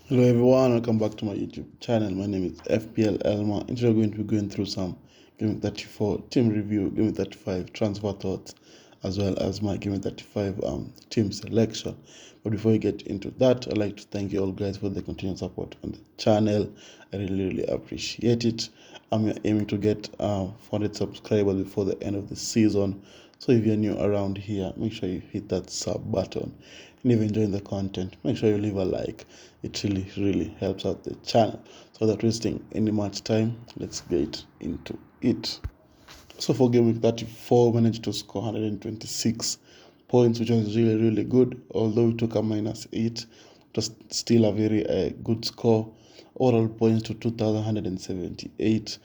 Hello everyone, welcome back to my YouTube channel. My name is FPL Elma, and today we're going to be going through some GW34 team review, GW35 transfer thoughts, as well as my GW35 team selection. But before we get into that, I'd like to thank you all guys for the continued support on the channel. I really appreciate it. I'm aiming to get 400 subscribers before the end of the season. So if you're new around here, make sure you hit that sub button. And if you're enjoying the content, make sure you leave a like. It really helps out the channel. So without wasting any much time, let's get into it. So for game week 34, managed to score 126 points, which was really good. Although we took a -8, it was still a very good score. Overall points to 2,178,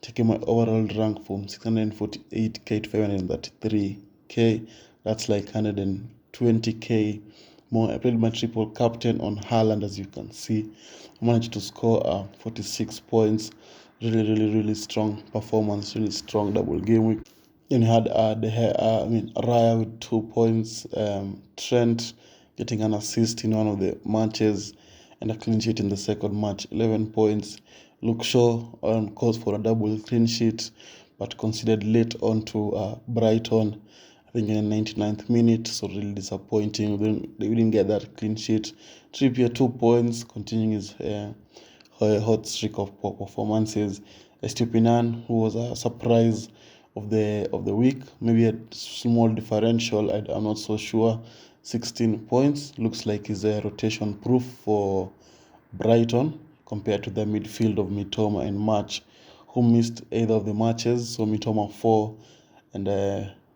taking my overall rank from 648k to 533k. That's like 120k more. I played my triple captain on Haaland, as you can see. I managed to score 46 points. Really strong performance, really strong double game week. Then you had Raya with 2 points, Trent getting an assist in one of the matches, and a clean sheet in the second match, 11 points. Luke Shaw on course for a double clean sheet, but conceded late on to Brighton, I think in the 99th minute, so really disappointing. They didn't get that clean sheet. Trippier 2 points, continuing his hot streak of poor performances. Estupinan, who was a surprise of the week, maybe a small differential, I'm not so sure. 16 points, looks like he's a rotation proof for Brighton compared to the midfield of Mitoma and March, who missed either of the matches. So Mitoma 4 and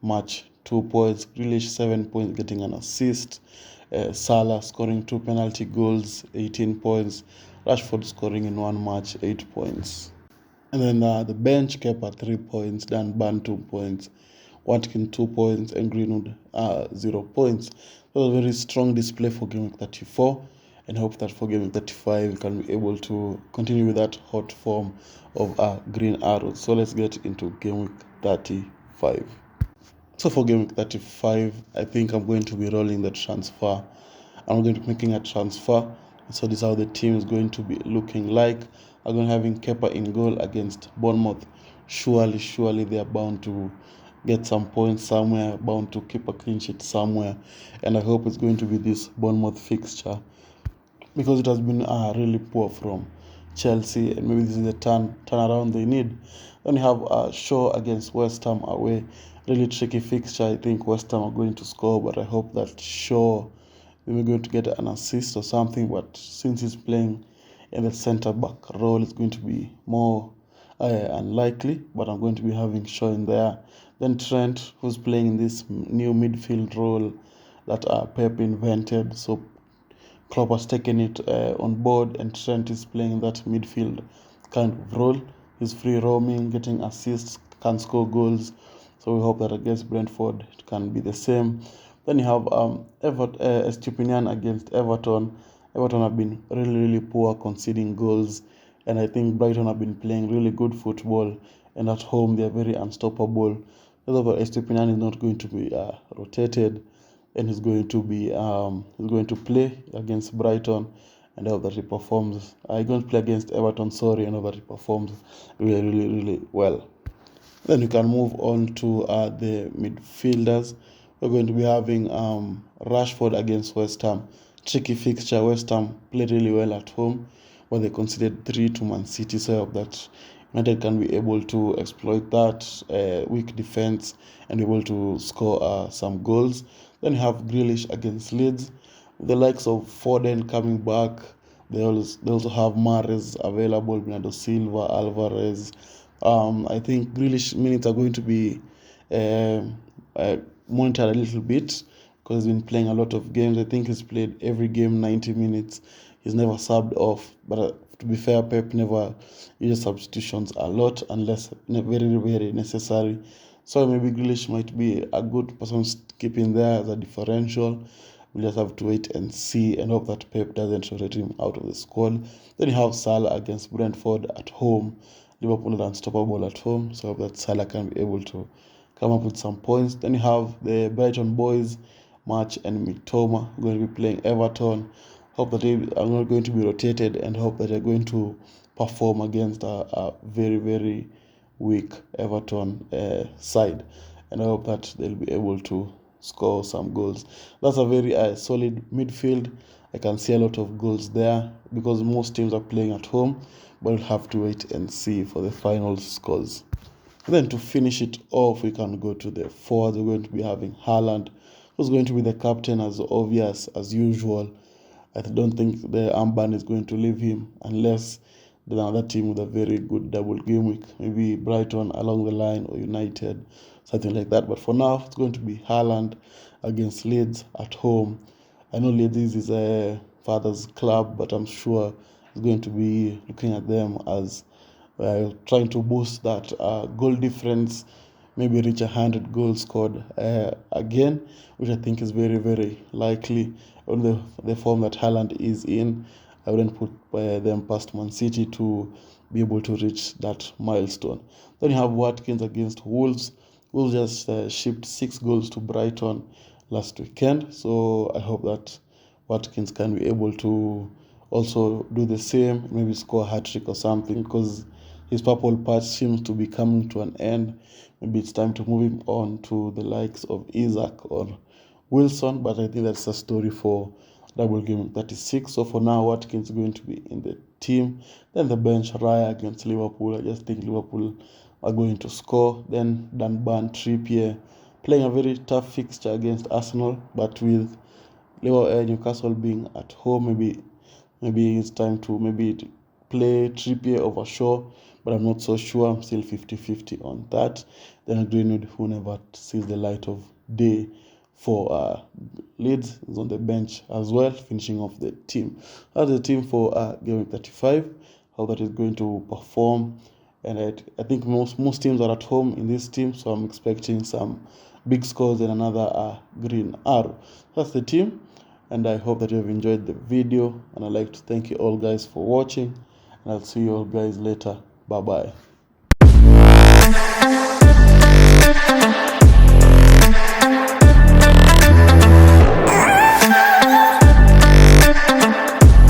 March 2 points, Grealish 7 points, getting an assist. Salah scoring 2 penalty goals, 18 points. Rashford scoring in one match, 8 points. And then the bench kept at 3 points, Dan Burn 2 points, Watkins 2 points, and Greenwood 0 points. It was a very strong display for Game Week 34, and I hope that for Game Week 35 we can be able to continue with that hot form of green arrows. So let's get into Game Week 35. So for Game Week 35, I think I'm going to be rolling the transfer. I'm going to be making a transfer. So this is how the team is going to be looking like. I'm going to having Kepa in goal against Bournemouth. Surely they are bound to get some points somewhere, bound to keep a clean sheet somewhere. And I hope it's going to be this Bournemouth fixture, because it has been really poor from Chelsea, and maybe this is the turnaround they need. Then you have Shaw against West Ham away. Really tricky fixture. I think West Ham are going to score, but I hope that Shaw we're going to get an assist or something. But since he's playing in the centre back role, it's going to be more unlikely. But I'm going to be having Shaw in there. Then Trent, who's playing in this new midfield role that Pep invented. So Klopp has taken it on board, and Trent is playing that midfield kind of role. He's free roaming, getting assists, can score goals. So we hope that against Brentford it can be the same. Then you have Estupinian against Everton. Everton have been really poor conceding goals, and I think Brighton have been playing really good football, and at home they are very unstoppable. However, Estupinian is not going to be rotated, and he's going to play against Brighton, and I hope that he performs. He's going to play against Everton, and I hope that he performs really well. Then you can move on to the midfielders. We're going to be having Rashford against West Ham. Tricky fixture. West Ham played really well at home, but they conceded 3 to Man City, so I hope that United can be able to exploit that weak defense and be able to score some goals. Then you have Grealish against Leeds. The likes of Foden coming back. They also have Mahrez available, Bernardo Silva, Alvarez. I think Grealish minutes are going to be monitored a little bit, because he's been playing a lot of games. I think he's played every game 90 minutes. He's never subbed off. But to be fair, Pep never uses substitutions a lot unless very necessary. So maybe Grealish might be a good person to keep in there as a differential. We'll just have to wait and see, and hope that Pep doesn't rotate him out of the squad. Then you have Salah against Brentford at home. Liverpool are unstoppable at home, so I hope that Salah can be able to come up with some points. Then you have the Brighton boys, March and Mitoma, going to be playing Everton. hope that they are not going to be rotated, and hope that they're going to perform against a very, very weak Everton side. And I hope that they'll be able to score some goals. That's a very solid midfield. I can see a lot of goals there because most teams are playing at home, but we'll have to wait and see for the final scores. Then to finish it off, we can go to the forwards. We're going to be having Haaland, who's going to be the captain as obvious as usual. I don't think the armband is going to leave him unless there's another team with a very good double game week, maybe Brighton along the line or United, something like that. But for now, it's going to be Haaland against Leeds at home. I know Leeds is a father's club, but I'm sure he's going to be looking at them as trying to boost that goal difference, maybe reach 100 goals scored again, which I think is very, very likely on the form that Haaland is in. I wouldn't put them past Man City to be able to reach that milestone. Then you have Watkins against Wolves. Wolves just shipped 6 goals to Brighton last weekend, so I hope that Watkins can be able to also do the same, maybe score a hat-trick or something, because his purple patch seems to be coming to an end. Maybe it's time to move him on to the likes of Isaac or Wilson, but I think that's a story for double game 36. So for now, Watkins is going to be in the team. Then the bench, Raya against Liverpool. I just think Liverpool are going to score. Then Dunban, Trippier, playing a very tough fixture against Arsenal, but with Newcastle being at home, maybe it's time to maybe play Trippier over Shaw, but I'm not so sure. I'm still 50-50 on that. Then Greenwood, who never sees the light of day for Leeds, is on the bench as well, finishing off the team. That's the team for Game 35, how that is going to perform. And I think most teams are at home in this team, so I'm expecting some big scores and another green arrow. That's the team, and I hope that you have enjoyed the video, and I'd like to thank you all guys for watching, and I'll see you all guys later. Bye bye.